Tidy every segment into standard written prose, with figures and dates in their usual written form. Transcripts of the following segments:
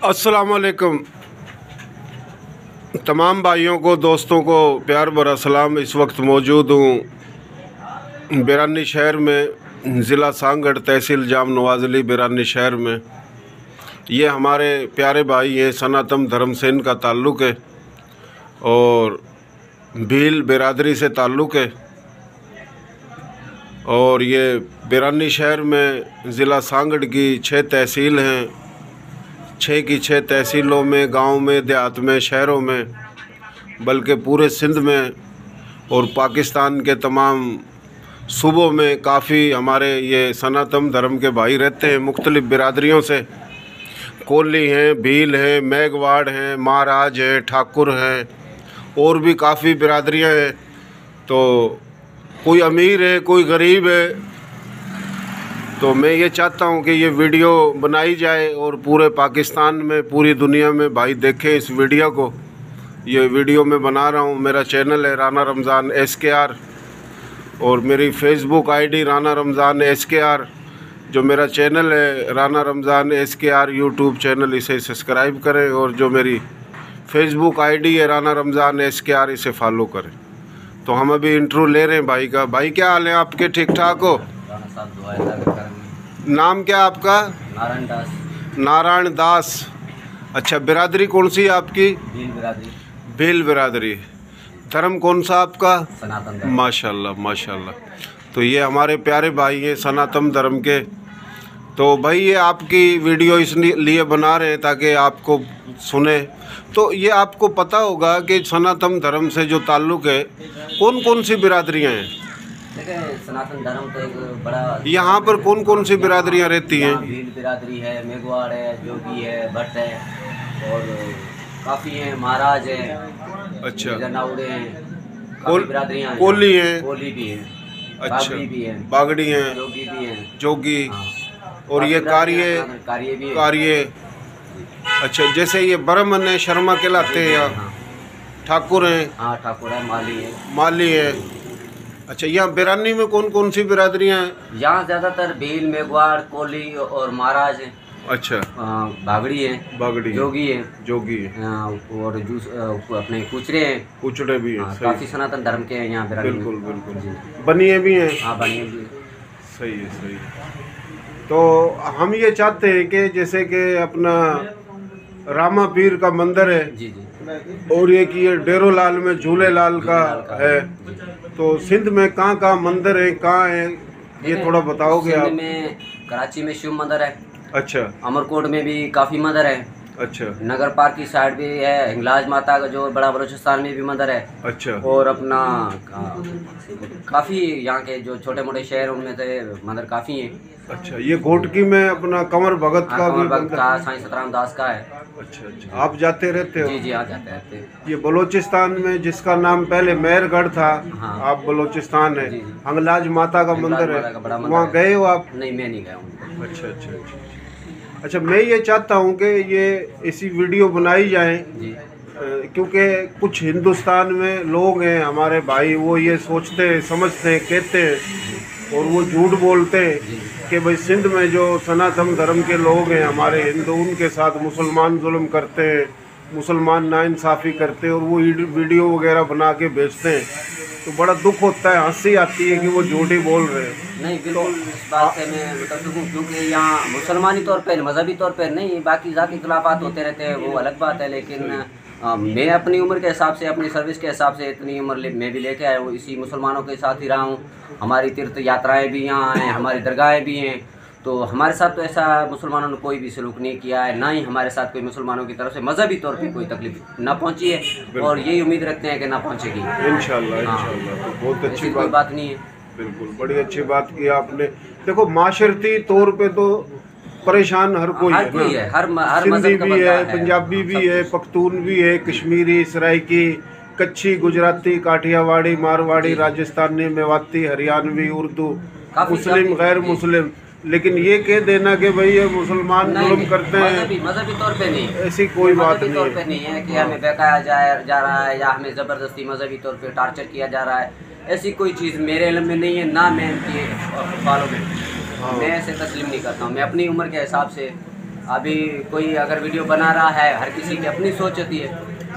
अस्सलाम वालेकुम। तमाम भाइयों को, दोस्तों को प्यार भरा सलाम। इस वक्त मौजूद हूँ बिरानी शहर में, ज़िला सांगड़, तहसील जाम नवाज़ अली, बिरानी शहर में। ये हमारे प्यारे भाई हैं, सनातन धर्म से इनका ताल्लुक़ है और भील बिरादरी से ताल्लुक़ है। और ये बिरानी शहर में ज़िला सांगड़ की 6 तहसील हैं। 6 की 6 तहसीलों में, गांव में, देहात में, शहरों में, बल्कि पूरे सिंध में और पाकिस्तान के तमाम सूबों में काफ़ी हमारे ये सनातन धर्म के भाई रहते हैं। मुख्तलिफ़ बिरादरियों से, कोली हैं, भील हैं, मेघवाड़ हैं, महाराज हैं, ठाकुर हैं और भी काफ़ी बिरादरियां हैं। तो कोई अमीर है, कोई गरीब है। तो मैं ये चाहता हूँ कि ये वीडियो बनाई जाए और पूरे पाकिस्तान में, पूरी दुनिया में भाई देखें इस वीडियो को। ये वीडियो मैं बना रहा हूँ। मेरा चैनल है राना रमज़ान SKR और मेरी Facebook ID Rana Ramzan SKR। जो मेरा चैनल है Rana Ramzan SKR YouTube channel, इसे सब्सक्राइब करें। और जो मेरी फेसबुक आईडी है राना रमज़ान SKR, इसे फॉलो करें। तो हम अभी इंटरव्यू ले रहे हैं भाई का। भाई क्या हाल है आपके? ठीक ठाक हो? नाम क्या आपका? नारायण दास। नारायण दास। अच्छा, बिरादरी कौन सी है आपकी? भील बिरादरी। भील बिरादरी। धर्म कौन सा आपका? सनातन धर्म। माशाल्लाह माशाल्लाह। तो ये हमारे प्यारे भाई हैं सनातन धर्म के। तो भाई ये आपकी वीडियो इसलिए बना रहे हैं ताकि आपको सुने। तो ये आपको पता होगा कि सनातन धर्म से जो ताल्लुक़ है, कौन कौन सी बिरादरियाँ हैं? देखिए, सनातन धर्म तो एक बड़ा। यहाँ पर कौन कौन सी बिरादरियाँ रहती हैं? भील बिरादरी है, मेघवाड़ है, जोगी है, भट्ट है और काफ़ी हैं, महाराज हैं। अच्छा। जनाउड़े हैं, काफ़ी बिरादरियाँ हैं। कोली हैं? कोली भी हैं। अच्छा। बागड़ी भी हैं। बागड़ी हैं। जोगी भी हैं। जोगी। हाँ। और ये कार्य भी है। कार्य। अच्छा, जैसे ये ब्राह्मण है, शर्मा कहलाते हैं। यहाँ ठाकुर हैं। हाँ, ठाकुर है, माली है। माली है। अच्छा, यहाँ बिरानी में कौन कौन सी बिरादरियाँ हैं? यहाँ ज़्यादातर भील, मेघवाड़, कोली और महाराज हैं। अच्छा। बागड़ी है, बागड़ी, जोगी है, जोगी है और अपने कुचरे हैं, कुचड़े भी हैं। काफ़ी सनातन धर्म के हैं यहाँ बिरादरी में। बिल्कुल बिल्कुल। बनिए भी हैं। हाँ, बनिए भी। सही है, सही है। तो हम ये चाहते हैं कि जैसे कि अपना रामा पीर का मंदिर है जी जी, और ये कि ये डेरो लाल में झूले लाल का है। तो सिंध में कहाँ कहाँ मंदिर है, कहाँ है, ये थोड़ा बताओगे आप? में कराची में शिव मंदिर है। अच्छा। अमरकोट में भी काफ़ी मंदिर है। अच्छा। नगर पार्क की साइड भी है, हिंगलाज माता का जो बड़ा बलूचिस्तान में भी मंदिर है। अच्छा। और अपना काफ़ी यहाँ के जो छोटे मोटे शहर उनमें से मंदिर काफ़ी हैं। अच्छा, ये घोटकी में अपना कंवर भगत का भी भगत का, साईं सतराम दास का है। अच्छा अच्छा। आप जाते रहते हो? जी जी, आ जाते रहते हैं। ये बलूचिस्तान में जिसका नाम पहले मेहरगढ़ था, हाँ। आप बलूचिस्तान है, हिंगलाज माता का मंदिर है, वहाँ गए हो आप? नहीं, मैं नहीं गया हूँ। अच्छा अच्छा अच्छा। अच्छा, मैं ये चाहता हूँ कि ये ऐसी वीडियो बनाई जाए क्योंकि कुछ हिंदुस्तान में लोग हैं हमारे भाई, वो ये सोचते हैं, समझते हैं, कहते हैं और वो झूठ बोलते हैं कि भाई सिंध में जो सनातन धर्म के लोग हैं हमारे हिंदू, उनके साथ मुसलमान जुल्म करते हैं, मुसलमान नाइंसाफ़ी करते हैं और वो वीडियो वगैरह बना के भेजते हैं। तो बड़ा दुख होता है, हंसी आती है कि वो झूठ ही बोल रहे हैं। नहीं, बिल्कुल इस बात से मैं बता सकूँ, क्योंकि यहाँ मुसलमानी तौर पर, मजहबी तौर पर नहीं, बाकी ज़ाती खिलाफात होते रहते हैं, वो अलग बात है। लेकिन मैं अपनी उम्र के हिसाब से, अपनी सर्विस के हिसाब से इतनी उम्र मैं भी लेके आया हूँ, इसी मुसलमानों के साथ ही रहा हूँ। हमारी तीर्थ यात्राएँ भी यहाँ हैं, हमारी दरगाहें भी हैं। तो हमारे साथ तो ऐसा मुसलमानों ने कोई भी सलूक नहीं किया है, ना ही हमारे साथ कोई मुसलमानों की तरफ से मजहबी तौर पे कोई तकलीफ ना पहुंची है और यही उम्मीद रखते हैं कि ना पहुंचेगी इंशाल्लाह। इंशाल्लाह। तो बहुत अच्छी बात नहीं है। बिल्कुल, बड़ी अच्छी बात की आपने। देखो, माशरती तौर पे तो परेशान हर कोई है, हर सिंधी भी है, पंजाबी भी है, पख्तून भी है, कश्मीरी, सराइकी, कच्छी, गुजराती, काठियावाड़ी, मारवाड़ी, राजस्थानी, मेवाती, हरियाणवी, उर्दू, मुस्लिम, गैर मुस्लिम। लेकिन ये कह देना कि भाई ये मुसलमान जुल्म करते हैं, मजहबी तौर पे नहीं, ऐसी कोई बात नहीं है कि हमें बहकाया जा रहा है या हमें ज़बरदस्ती मजहबी तौर पे टार्चर किया जा रहा है। ऐसी कोई चीज़ मेरे इल्म में नहीं है, ना मैं इनके फॉलो में। मैं ऐसे तस्लीम नहीं करता हूँ। मैं अपनी उम्र के हिसाब से अभी कोई अगर वीडियो बना रहा है, हर किसी की अपनी सोच होती है,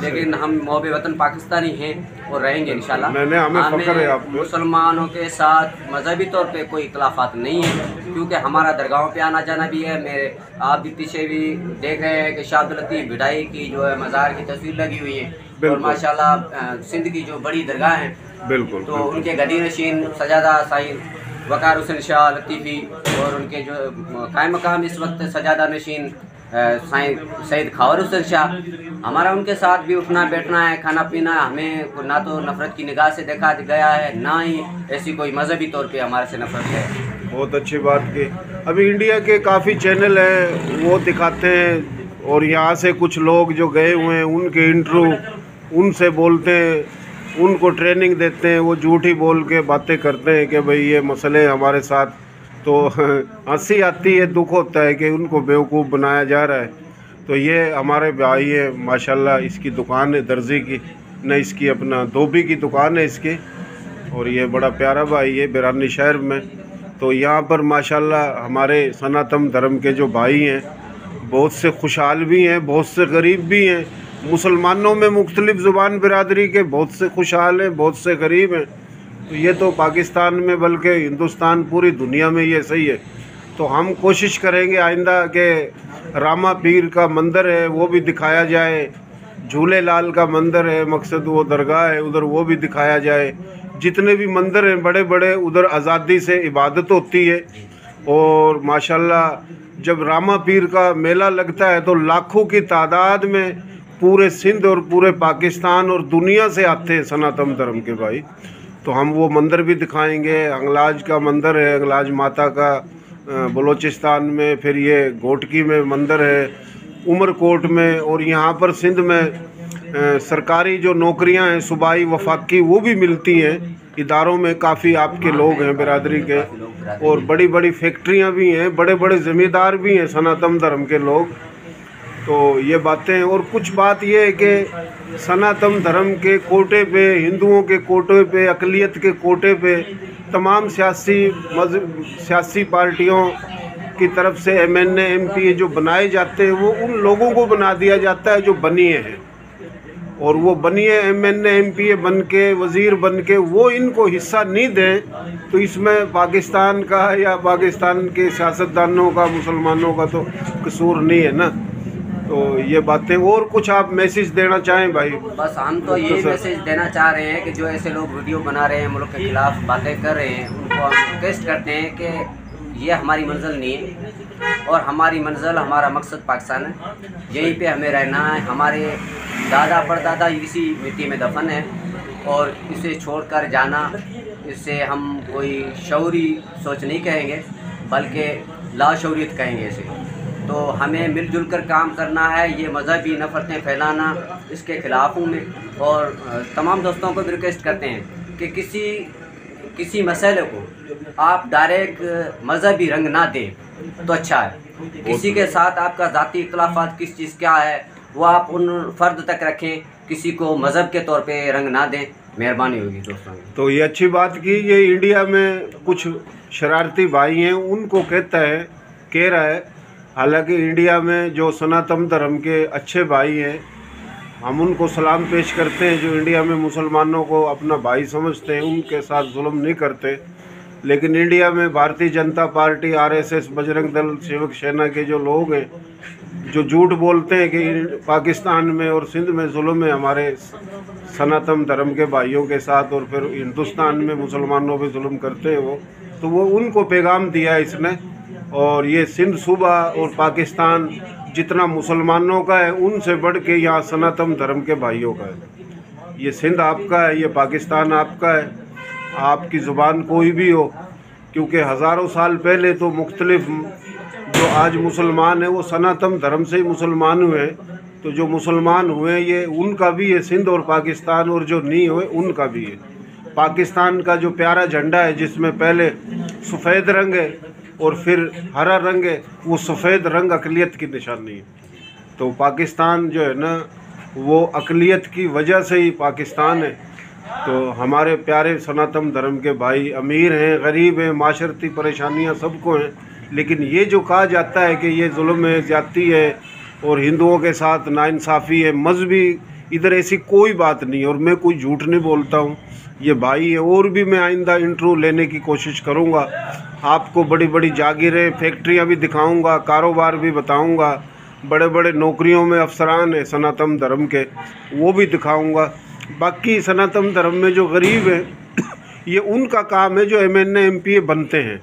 लेकिन हम मोहब्बे वतन पाकिस्तानी हैं और रहेंगे इंशाल्लाह। हमें फ़ख्र है आप मुसलमानों के साथ मजहबी तौर पे कोई इख्तलाफात नहीं है, क्योंकि हमारा दरगाहों पे आना जाना भी है। मेरे आप भी पीछे भी देख रहे हैं कि शाह अब्दुल लतीफ़ भिडाई की जो है मज़ार की तस्वीर लगी हुई है और माशाल्लाह सिंध की जो बड़ी दरगाह हैं बिल्कुल, तो उनके गदी नशीन सजादा साईं वक़ार हुसैन शाह लतीफ़ी और उनके जो कायम मकाम इस वक्त सजादा नशीन साईं सैयद खावर हुसैन शाह, हमारा उनके साथ भी उठना बैठना है, खाना पीना। हमें ना तो नफ़रत की निगाह से देखा गया है, ना ही ऐसी कोई मजहबी तौर पे हमारे से नफ़रत है। बहुत अच्छी बात की। अभी इंडिया के काफ़ी चैनल हैं वो दिखाते हैं और यहाँ से कुछ लोग जो गए हुए हैं उनके इंटरव्यू उनसे बोलते हैं, उनको ट्रेनिंग देते हैं, वो झूठी बोल के बातें करते हैं कि भाई ये मसले हमारे साथ, तो हंसी आती है, दुख होता है कि उनको बेवकूफ़ बनाया जा रहा है। तो ये हमारे भाई है माशाल्लाह, इसकी दुकान है दर्जी की, न इसकी अपना धोबी की दुकान है इसकी, और ये बड़ा प्यारा भाई है बिरानी शहर में। तो यहाँ पर माशाल्लाह हमारे सनातन धर्म के जो भाई हैं बहुत से खुशहाल भी हैं, बहुत से गरीब भी हैं। मुसलमानों में मुख्तलिफ़ ज़ुबान बिरादरी के बहुत से खुशहाल हैं, बहुत से गरीब हैं। तो ये तो पाकिस्तान में बल्कि हिंदुस्तान पूरी दुनिया में ये सही है। तो हम कोशिश करेंगे आइंदा के रामा पीर का मंदिर है वो भी दिखाया जाए, झूले लाल का मंदिर है, मकसद वो दरगाह है उधर वो भी दिखाया जाए। जितने भी मंदिर हैं बड़े बड़े उधर आज़ादी से इबादत होती है। और माशाल्लाह जब रामा पीर का मेला लगता है तो लाखों की तादाद में पूरे सिंध और पूरे पाकिस्तान और दुनिया से आते हैं सनातन धर्म के भाई। तो हम वो मंदिर भी दिखाएंगे। अंगलाज का मंदिर है, अंगलाज माता का बलूचिस्तान में, फिर ये घोटकी में मंदिर है, उमरकोट में, और यहाँ पर सिंध में सरकारी जो नौकरियां हैं सूबाई वफाकी वो भी मिलती हैं इदारों में। काफ़ी आपके लोग हैं बिरादरी के, और बड़ी बड़ी फैक्ट्रियां भी हैं, बड़े बड़े ज़मींदार भी हैं सनातन धर्म के लोग। तो ये बातें, और कुछ बात ये है कि सनातन धर्म के कोटे पे, हिंदुओं के कोटे पे, अक़लियत के कोटे पे तमाम सियासी पार्टियों की तरफ से MNA MP जो बनाए जाते हैं वो उन लोगों को बना दिया जाता है जो बनिए हैं, और वो बनिए MNA MP बन के, वज़ीर बन के वो इनको हिस्सा नहीं दें। तो इसमें पाकिस्तान का या पाकिस्तान के सियासतदानों का, मुसलमानों का तो कसूर नहीं है ना। तो ये बातें, और कुछ आप मैसेज देना चाहें भाई? बस हम तो ये मैसेज देना चाह रहे हैं कि जो ऐसे लोग वीडियो बना रहे हैं, मुल्क के ख़िलाफ़ बातें कर रहे हैं, उनको हम रिक्वेस्ट करते हैं कि ये हमारी मंजिल नहीं है और हमारी मंजिल, हमारा मकसद पाकिस्तान है। यहीं पे हमें रहना है। हमारे दादा परदादा इसी मिट्टी में दफन है और इसे छोड़कर जाना, इससे हम कोई शऊरी सोच नहीं कहेंगे बल्कि लाशऊरियत कहेंगे इसे। तो हमें मिलजुल कर काम करना है। ये मजहबी नफ़रतें फैलाना, इसके ख़िलाफ़ हूँ मैं, और तमाम दोस्तों को भी रिक्वेस्ट करते हैं कि किसी मसले को आप डायरेक्ट मजहबी रंग ना दें तो अच्छा है। किसी के साथ आपका ज़ाती इख्तलाफात किस चीज़ क्या है वो आप उन फ़र्द तक रखें, किसी को मज़हब के तौर पे रंग ना दें, मेहरबानी होगी दोस्तों। तो ये अच्छी बात की। ये इंडिया में कुछ शरारती भाई हैं उनको कह रहा है, हालांकि इंडिया में जो सनातन धर्म के अच्छे भाई हैं हम उनको सलाम पेश करते हैं, जो इंडिया में मुसलमानों को अपना भाई समझते हैं, उनके साथ जुल्म नहीं करते। लेकिन इंडिया में भारतीय जनता पार्टी, RSS, बजरंग दल, शिवक सेना के जो लोग हैं जो झूठ बोलते हैं कि पाकिस्तान में और सिंध में जुल्म है हमारे सनातन धर्म के भाइयों के साथ, और फिर हिंदुस्तान में मुसलमानों पे जुल्म करते हैं तो वो उनको पैगाम दिया है इसने। और ये सिंध सूबा और पाकिस्तान जितना मुसलमानों का है उनसे बढ़ के यहाँ सनातन धर्म के भाइयों का है। ये सिंध आपका है, ये पाकिस्तान आपका है, आपकी ज़ुबान कोई भी हो, क्योंकि हज़ारों साल पहले तो मुख्तलिफ जो आज मुसलमान हैं वो सनातन धर्म से ही मुसलमान हुए हैं। तो जो मुसलमान हुए ये उनका भी है सिंध और पाकिस्तान, और जो नहीं हुए उनका भी है। पाकिस्तान का जो प्यारा झंडा है जिसमें पहले सफ़ेद रंग है और फिर हरा रंग है, वो सफ़ेद रंग अक़लियत की निशानी है। तो पाकिस्तान जो है ना वो अक़लियत की वजह से ही पाकिस्तान है। तो हमारे प्यारे सनातन धर्म के भाई अमीर हैं, गरीब हैं, माशरती परेशानियां सबको हैं, लेकिन ये जो कहा जाता है कि ये जुल्म है, ज़्यादती है और हिंदुओं के साथ नाइंसाफ़ी है, मजहबी, इधर ऐसी कोई बात नहीं। और मैं कोई झूठ नहीं बोलता हूँ, ये भाई है। और भी मैं आइंदा इंटरव्यू लेने की कोशिश करूँगा, आपको बड़ी बड़ी जागीरें, फैक्ट्रियाँ भी दिखाऊँगा, कारोबार भी बताऊँगा, बड़े बड़े नौकरियों में अफसरान है सनातन धर्म के, वो भी दिखाऊँगा। बाकी सनातन धर्म में जो गरीब है ये उनका काम है, जो MNA MPA बनते हैं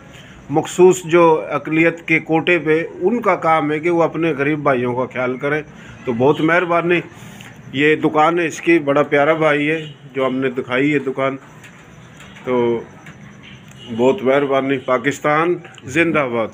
मखसूस जो अक़लियत के कोटे पे, उनका काम है कि वो अपने गरीब भाइयों का ख्याल करें। तो बहुत मेहरबानी। ये दुकान है इसकी, बड़ा प्यारा भाई है जो हमने दिखाई है दुकान, तो बहुत मेहरबानी। पाकिस्तान जिंदाबाद।